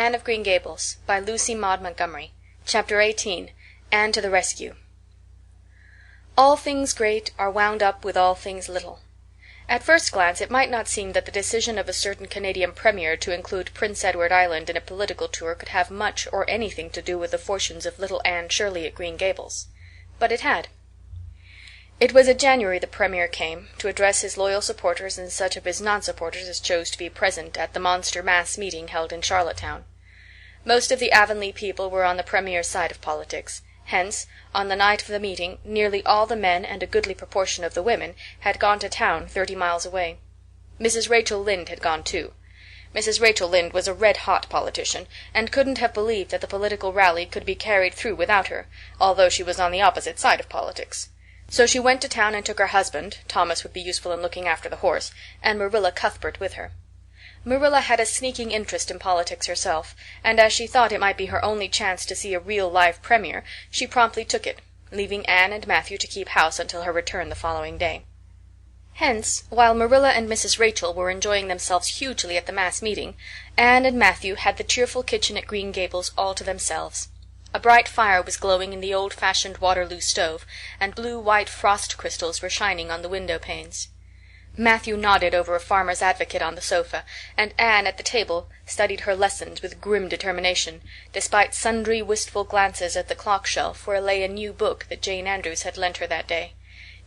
Anne of Green Gables, by Lucy Maud Montgomery. Chapter 18. Anne to the Rescue. All things great are wound up with all things little. At first glance it might not seem that the decision of a certain Canadian premier to include Prince Edward Island in a political tour could have much or anything to do with the fortunes of little Anne Shirley at Green Gables. But it had. It was in January the premier came, to address his loyal supporters and such of his non-supporters as chose to be present at the monster mass meeting held in Charlottetown. Most of the Avonlea people were on the premier's side of politics. Hence, on the night of the meeting, nearly all the men and a goodly proportion of the women had gone to town 30 miles away. Mrs. Rachel Lynde had gone too. Mrs. Rachel Lynde was a red-hot politician, and couldn't have believed that the political rally could be carried through without her, although she was on the opposite side of politics. So she went to town and took her husband, Thomas would be useful in looking after the horse, and Marilla Cuthbert with her. Marilla had a sneaking interest in politics herself, and as she thought it might be her only chance to see a real live premier, she promptly took it, leaving Anne and Matthew to keep house until her return the following day. Hence, while Marilla and Mrs. Rachel were enjoying themselves hugely at the mass meeting, Anne and Matthew had the cheerful kitchen at Green Gables all to themselves. A bright fire was glowing in the old-fashioned Waterloo stove, and blue-white frost crystals were shining on the window panes. Matthew nodded over a Farmer's Advocate on the sofa, and Anne at the table studied her lessons with grim determination, despite sundry wistful glances at the clock shelf where lay a new book that Jane Andrews had lent her that day.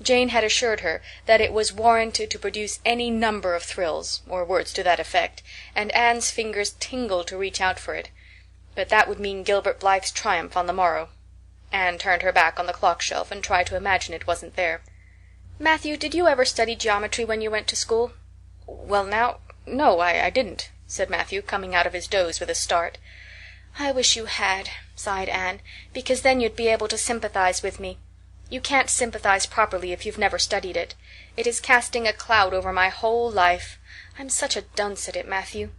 Jane had assured her that it was warranted to produce any number of thrills, or words to that effect, and Anne's fingers tingled to reach out for it. But that would mean Gilbert Blythe's triumph on the morrow. Anne turned her back on the clock shelf and tried to imagine it wasn't there. "Matthew, did you ever study geometry when you went to school?" "Well now, no, I didn't," said Matthew, coming out of his doze with a start. "I wish you had," sighed Anne, "because then you'd be able to sympathize with me. You can't sympathize properly if you've never studied it. It is casting a cloud over my whole life. I'm such a dunce at it, Matthew."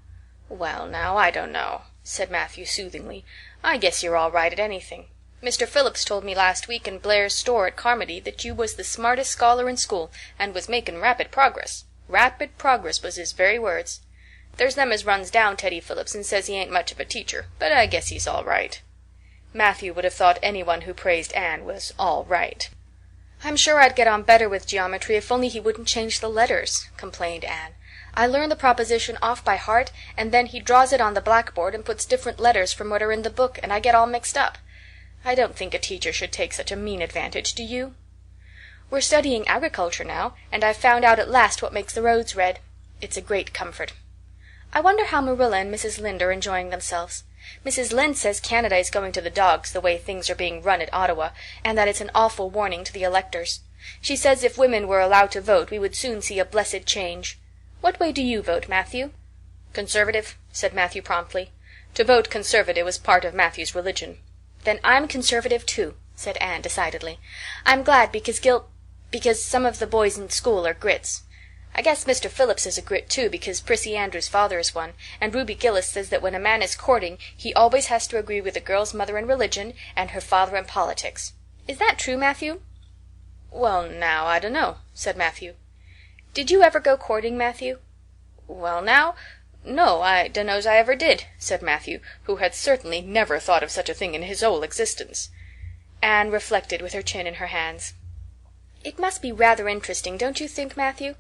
"Well now, I don't know," said Matthew soothingly. "I guess you're all right at anything. Mr. Phillips told me last week in Blair's store at Carmody that you was the smartest scholar in school, and was making rapid progress. Rapid progress was his very words. There's them as runs down Teddy Phillips and says he ain't much of a teacher, but I guess he's all right." Matthew would have thought anyone who praised Anne was all right. "I'm sure I'd get on better with geometry if only he wouldn't change the letters," complained Anne. "I learn the proposition off by heart, and then he draws it on the blackboard and puts different letters from what are in the book, and I get all mixed up. I don't think a teacher should take such a mean advantage, do you? We're studying agriculture now, and I've found out at last what makes the roads red. It's a great comfort. I wonder how Marilla and Mrs. Lynde are enjoying themselves. Mrs. Lynde says Canada is going to the dogs the way things are being run at Ottawa, and that it's an awful warning to the electors. She says if women were allowed to vote we would soon see a blessed change. What way do you vote, Matthew?" "Conservative," said Matthew promptly. To vote Conservative was part of Matthew's religion. "Then I'm Conservative too," said Anne decidedly. "I'm glad because some of the boys in school are Grits. I guess Mr. Phillips is a Grit too, because Prissy Andrews' father is one, and Ruby Gillis says that when a man is courting he always has to agree with the girl's mother in religion and her father in politics. Is that true, Matthew?" "Well now, I dunno," said Matthew. "Did you ever go courting, Matthew?" "Well now, no, I dunno's I ever did," said Matthew, who had certainly never thought of such a thing in his whole existence. Anne reflected with her chin in her hands. "It must be rather interesting, don't you think, Matthew?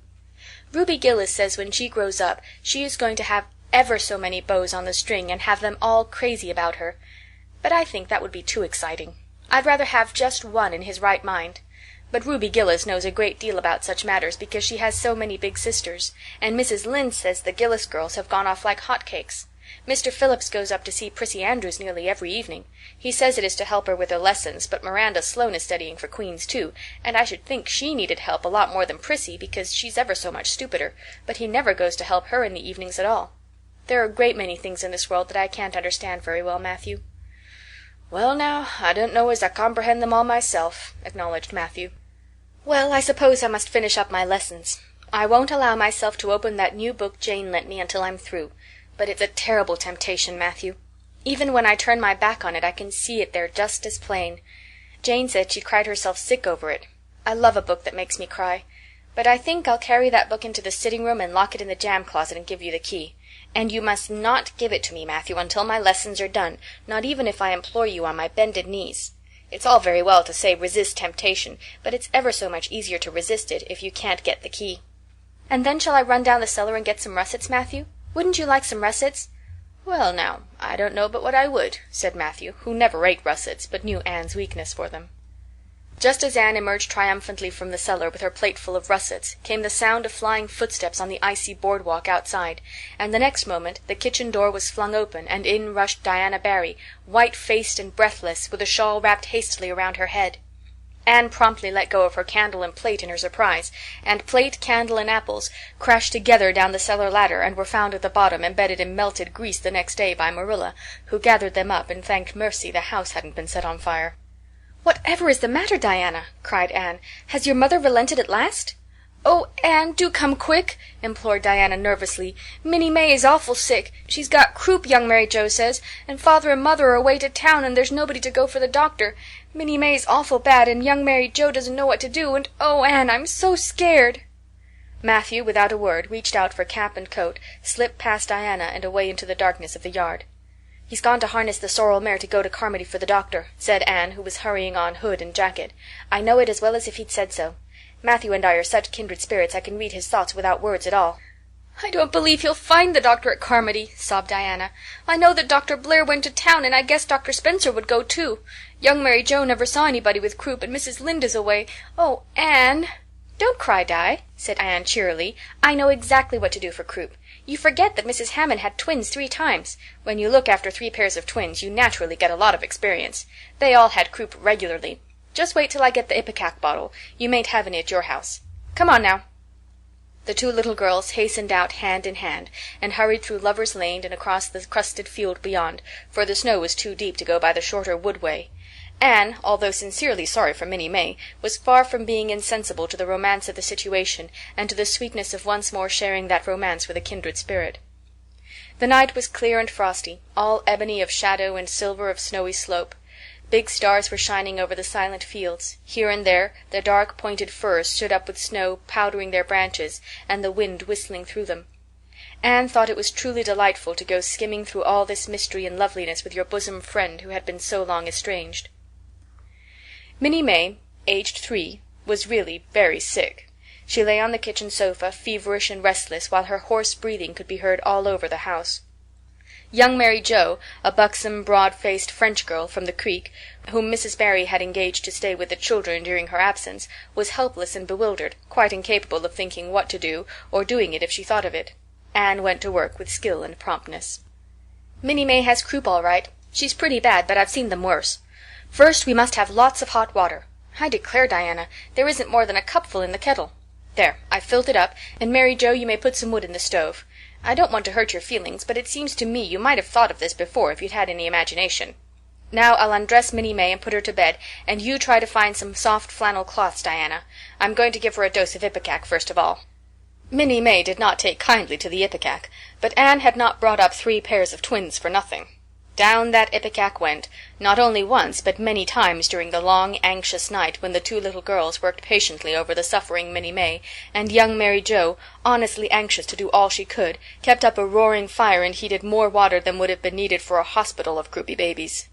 Ruby Gillis says when she grows up she is going to have ever so many bows on the string and have them all crazy about her. But I think that would be too exciting. I'd rather have just one in his right mind. But Ruby Gillis knows a great deal about such matters because she has so many big sisters, and Mrs. Lynde says the Gillis girls have gone off like hot cakes. Mr. Phillips goes up to see Prissy Andrews nearly every evening. He says it is to help her with her lessons, but Miranda Sloane is studying for Queen's too, and I should think she needed help a lot more than Prissy because she's ever so much stupider, but he never goes to help her in the evenings at all. There are a great many things in this world that I can't understand very well, Matthew." "Well now, I don't know as I comprehend them all myself," acknowledged Matthew. "Well, I suppose I must finish up my lessons. I won't allow myself to open that new book Jane lent me until I'm through, but it's a terrible temptation, Matthew. Even when I turn my back on it I can see it there just as plain. Jane said she cried herself sick over it. I love a book that makes me cry. But I think I'll carry that book into the sitting room and lock it in the jam closet and give you the key. And you must not give it to me, Matthew, until my lessons are done, not even if I implore you on my bended knees. It's all very well to say resist temptation, but it's ever so much easier to resist it if you can't get the key." "And then shall I run down the cellar and get some russets, Matthew? Wouldn't you like some russets?" "Well, now, I don't know but what I would," said Matthew, who never ate russets, but knew Anne's weakness for them. Just as Anne emerged triumphantly from the cellar with her plate full of russets, came the sound of flying footsteps on the icy boardwalk outside, and the next moment the kitchen door was flung open, and in rushed Diana Barry, white-faced and breathless, with a shawl wrapped hastily around her head. Anne promptly let go of her candle and plate in her surprise, and plate, candle, and apples crashed together down the cellar ladder and were found at the bottom embedded in melted grease the next day by Marilla, who gathered them up and thanked mercy the house hadn't been set on fire. "Whatever is the matter, Diana?" cried Anne. "Has your mother relented at last?" "Oh, Anne, do come quick," implored Diana nervously. "Minnie May is awful sick. She's got croup, young Mary Joe says, and father and mother are away to town, and there's nobody to go for the doctor. Minnie May's awful bad, and young Mary Joe doesn't know what to do, and oh, Anne, I'm so scared." Matthew, without a word, reached out for cap and coat, slipped past Diana and away into the darkness of the yard. "He's gone to harness the sorrel mare to go to Carmody for the doctor," said Anne, who was hurrying on hood and jacket. "I know it as well as if he'd said so. Matthew and I are such kindred spirits I can read his thoughts without words at all." "I don't believe he'll find the doctor at Carmody," sobbed Diana. "I know that Dr. Blair went to town, and I guess Dr. Spencer would go too. Young Mary Joe never saw anybody with croup, and Mrs. Lynde is away. Oh, Anne!" "Don't cry, Di," said Anne cheerily. "I know exactly what to do for croup. You forget that Mrs. Hammond had twins 3 times. When you look after 3 pairs of twins, you naturally get a lot of experience. They all had croup regularly. Just wait till I get the ipecac bottle. You mayn't have any at your house. Come on now." The 2 little girls hastened out hand in hand, and hurried through Lover's Lane and across the crusted field beyond, for the snow was too deep to go by the shorter wood way. Anne, although sincerely sorry for Minnie May, was far from being insensible to the romance of the situation and to the sweetness of once more sharing that romance with a kindred spirit. The night was clear and frosty, all ebony of shadow and silver of snowy slope. Big stars were shining over the silent fields. Here and there the dark pointed firs stood up with snow powdering their branches and the wind whistling through them. Anne thought it was truly delightful to go skimming through all this mystery and loveliness with your bosom friend who had been so long estranged. Minnie May, aged 3, was really very sick. She lay on the kitchen sofa, feverish and restless, while her hoarse breathing could be heard all over the house. Young Mary Joe, a buxom, broad-faced French girl from the Creek, whom Mrs. Barry had engaged to stay with the children during her absence, was helpless and bewildered, quite incapable of thinking what to do, or doing it if she thought of it. Anne went to work with skill and promptness. "Minnie May has croup all right. She's pretty bad, but I've seen them worse. First, we must have lots of hot water. I declare, Diana, there isn't more than a cupful in the kettle. There, I've filled it up, and Mary Joe, you may put some wood in the stove. I don't want to hurt your feelings, but it seems to me you might have thought of this before if you'd had any imagination. Now I'll undress Minnie May and put her to bed, and you try to find some soft flannel cloths, Diana. I'm going to give her a dose of ipecac first of all." Minnie May did not take kindly to the ipecac, but Anne had not brought up 3 pairs of twins for nothing. Down that ipecac went, not only once but many times during the long, anxious night when the 2 little girls worked patiently over the suffering Minnie May, and young Mary Joe, honestly anxious to do all she could, kept up a roaring fire and heated more water than would have been needed for a hospital of croupy babies.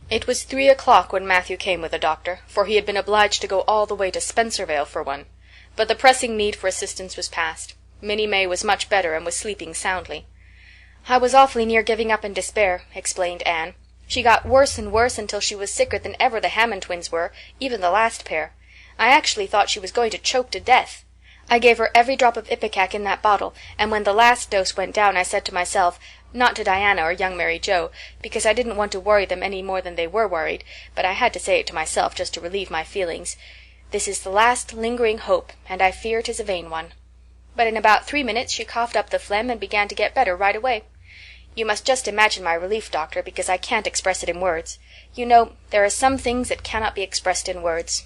It was 3 o'clock when Matthew came with a doctor, for he had been obliged to go all the way to Spencervale for one. But the pressing need for assistance was past. Minnie May was much better and was sleeping soundly. "I was awfully near giving up in despair," explained Anne. "She got worse and worse until she was sicker than ever the Hammond twins were, even the last pair. I actually thought she was going to choke to death. I gave her every drop of ipecac in that bottle, and when the last dose went down I said to myself, not to Diana or young Mary Joe, because I didn't want to worry them any more than they were worried, but I had to say it to myself just to relieve my feelings, 'This is the last lingering hope, and I fear 'tis a vain one.' But in about 3 minutes she coughed up the phlegm and began to get better right away. You must just imagine my relief, doctor, because I can't express it in words. You know, there are some things that cannot be expressed in words."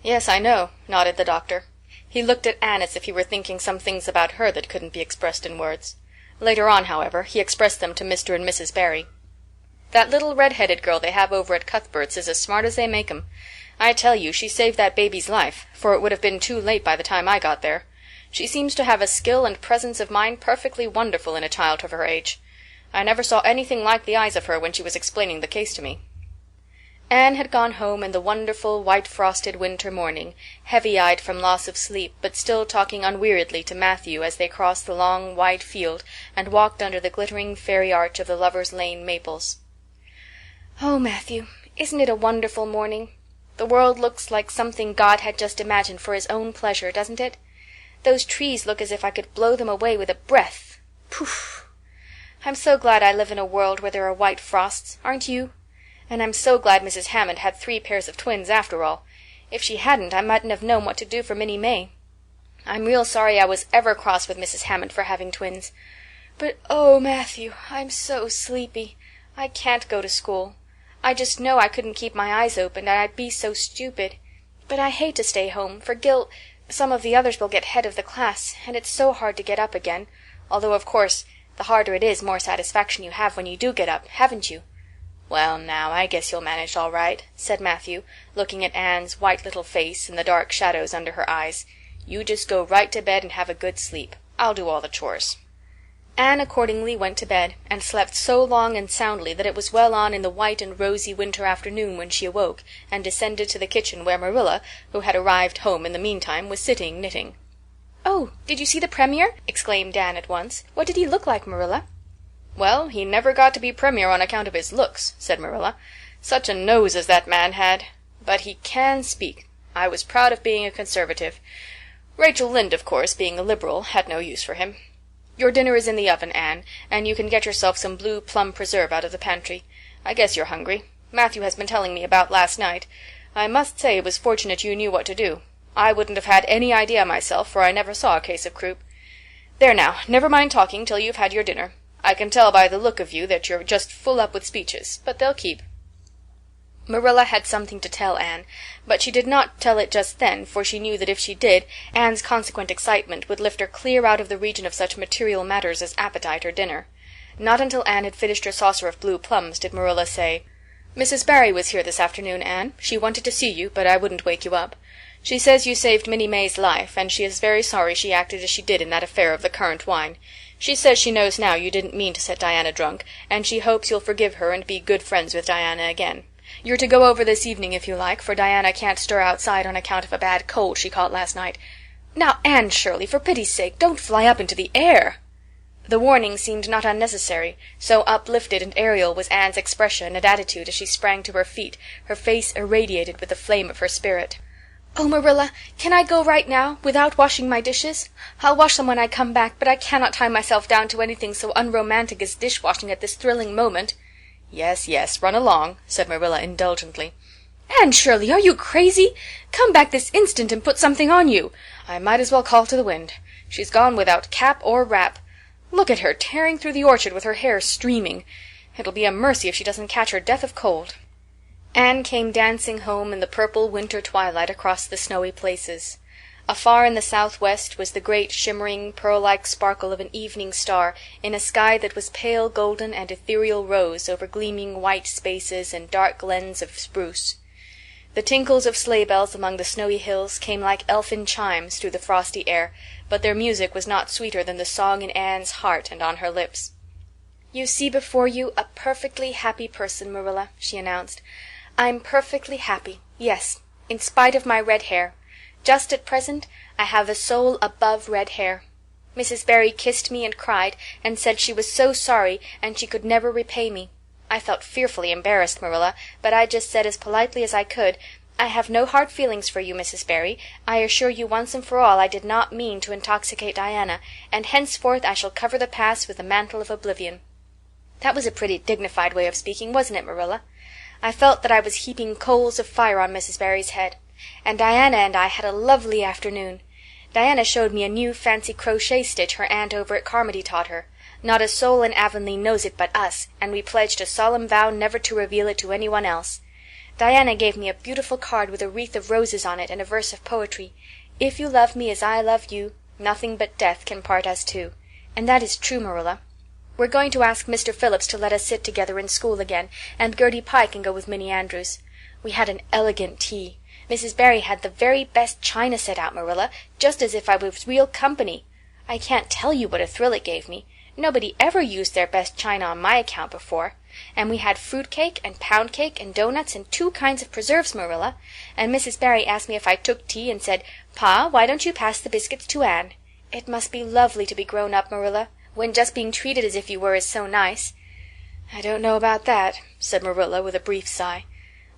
"Yes, I know," nodded the doctor. He looked at Anne as if he were thinking some things about her that couldn't be expressed in words. Later on, however, he expressed them to Mr. and Mrs. Barry. "That little red-headed girl they have over at Cuthbert's is as smart as they make 'em. I tell you, she saved that baby's life, for it would have been too late by the time I got there. She seems to have a skill and presence of mind perfectly wonderful in a child of her age. I never saw anything like the eyes of her when she was explaining the case to me." Anne had gone home in the wonderful white-frosted winter morning, heavy-eyed from loss of sleep, but still talking unweariedly to Matthew as they crossed the long white field and walked under the glittering fairy arch of the Lovers' Lane maples. "Oh, Matthew, isn't it a wonderful morning? The world looks like something God had just imagined for his own pleasure, doesn't it? Those trees look as if I could blow them away with a breath. Poof! I'm so glad I live in a world where there are white frosts, aren't you? And I'm so glad Mrs. Hammond had 3 pairs of twins after all. If she hadn't, I mightn't have known what to do for Minnie May. I'm real sorry I was ever cross with Mrs. Hammond for having twins. But oh, Matthew, I'm so sleepy. I can't go to school. I just know I couldn't keep my eyes open, and I'd be so stupid. But I hate to stay home, for some of the others will get head of the class, and it's so hard to get up again, although, of course, the harder it is, more satisfaction you have when you do get up, haven't you?" "Well, now, I guess you'll manage all right," said Matthew, looking at Anne's white little face and the dark shadows under her eyes. "You just go right to bed and have a good sleep. I'll do all the chores." Anne accordingly went to bed, and slept so long and soundly that it was well on in the white and rosy winter afternoon when she awoke and descended to the kitchen where Marilla, who had arrived home in the meantime, was sitting knitting. "Oh, did you see the Premier?" exclaimed Anne at once. "What did he look like, Marilla?" "Well, he never got to be Premier on account of his looks," said Marilla. "Such a nose as that man had. But he can speak. I was proud of being a Conservative. Rachel Lynde, of course, being a Liberal, had no use for him. Your dinner is in the oven, Anne, and you can get yourself some blue plum preserve out of the pantry. I guess you're hungry. Matthew has been telling me about last night. I must say it was fortunate you knew what to do. I wouldn't have had any idea myself, for I never saw a case of croup. There now, never mind talking till you've had your dinner. I can tell by the look of you that you're just full up with speeches, but they'll keep." Marilla had something to tell Anne, but she did not tell it just then, for she knew that if she did, Anne's consequent excitement would lift her clear out of the region of such material matters as appetite or dinner. Not until Anne had finished her saucer of blue plums did Marilla say, "Mrs. Barry was here this afternoon, Anne. She wanted to see you, but I wouldn't wake you up. She says you saved Minnie May's life, and she is very sorry she acted as she did in that affair of the currant wine. She says she knows now you didn't mean to set Diana drunk, and she hopes you'll forgive her and be good friends with Diana again. You're to go over this evening if you like, for Diana can't stir outside on account of a bad cold she caught last night. Now, Anne Shirley, for pity's sake, don't fly up into the air." The warning seemed not unnecessary, so uplifted and aerial was Anne's expression and attitude as she sprang to her feet, her face irradiated with the flame of her spirit. "Oh, Marilla, can I go right now, without washing my dishes? I'll wash them when I come back, but I cannot tie myself down to anything so unromantic as dishwashing at this thrilling moment." "Yes, yes, run along," said Marilla indulgently. "Anne Shirley, are you crazy? Come back this instant and put something on you." "I might as well call to the wind. She's gone without cap or wrap. Look at her, tearing through the orchard with her hair streaming. It'll be a mercy if she doesn't catch her death of cold." Anne came dancing home in the purple winter twilight across the snowy places. Afar in the southwest was the great shimmering pearl-like sparkle of an evening star in a sky that was pale golden and ethereal rose over gleaming white spaces and dark glens of spruce. The tinkles of sleigh bells among the snowy hills came like elfin chimes through the frosty air, but their music was not sweeter than the song in Anne's heart and on her lips. "You see before you a perfectly happy person, Marilla," she announced. "I'm perfectly happy, yes, in spite of my red hair. Just at present I have a soul above red hair. Mrs. Barry kissed me and cried and said she was so sorry and she could never repay me. I felt fearfully embarrassed, Marilla, but I just said as politely as I could, 'I have no hard feelings for you, Mrs. Barry. I assure you once and for all I did not mean to intoxicate Diana, and henceforth I shall cover the past with the mantle of oblivion.' That was a pretty dignified way of speaking, wasn't it, Marilla? I felt that I was heaping coals of fire on Mrs. Barry's head. And Diana and I had a lovely afternoon. Diana showed me a new fancy crochet stitch her aunt over at Carmody taught her. Not a soul in Avonlea knows it but us, and we pledged a solemn vow never to reveal it to anyone else. Diana gave me a beautiful card with a wreath of roses on it and a verse of poetry. 'If you love me as I love you, nothing but death can part us two.' And that is true, Marilla. We're going to ask Mr. Phillips to let us sit together in school again, and Gertie Pye can go with Minnie Andrews. We had an elegant tea. Mrs. Barry had the very best china set out, Marilla, just as if I was real company. I can't tell you what a thrill it gave me. Nobody ever used their best china on my account before. And we had fruit cake and pound cake and doughnuts and 2 kinds of preserves, Marilla. And Mrs. Barry asked me if I took tea and said, 'Pa, why don't you pass the biscuits to Anne?' It must be lovely to be grown up, Marilla, when just being treated as if you were is so nice." "I don't know about that," said Marilla with a brief sigh.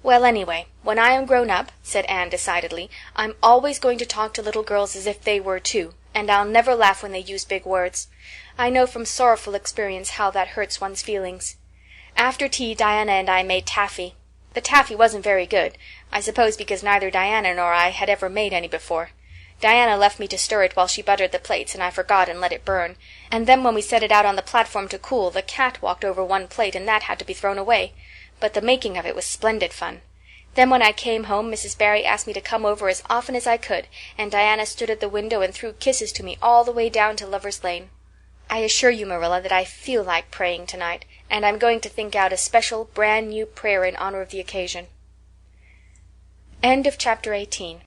"Well, anyway, when I am grown up," said Anne decidedly, "I'm always going to talk to little girls as if they were too, and I'll never laugh when they use big words. I know from sorrowful experience how that hurts one's feelings. After tea Diana and I made taffy. The taffy wasn't very good, I suppose because neither Diana nor I had ever made any before. Diana left me to stir it while she buttered the plates, and I forgot and let it burn. And then when we set it out on the platform to cool, the cat walked over one plate and that had to be thrown away. But the making of it was splendid fun. Then when I came home Mrs. Barry asked me to come over as often as I could, and Diana stood at the window and threw kisses to me all the way down to Lover's Lane. I assure you, Marilla, that I feel like praying tonight, and I'm going to think out a special brand new prayer in honor of the occasion." End of chapter 18.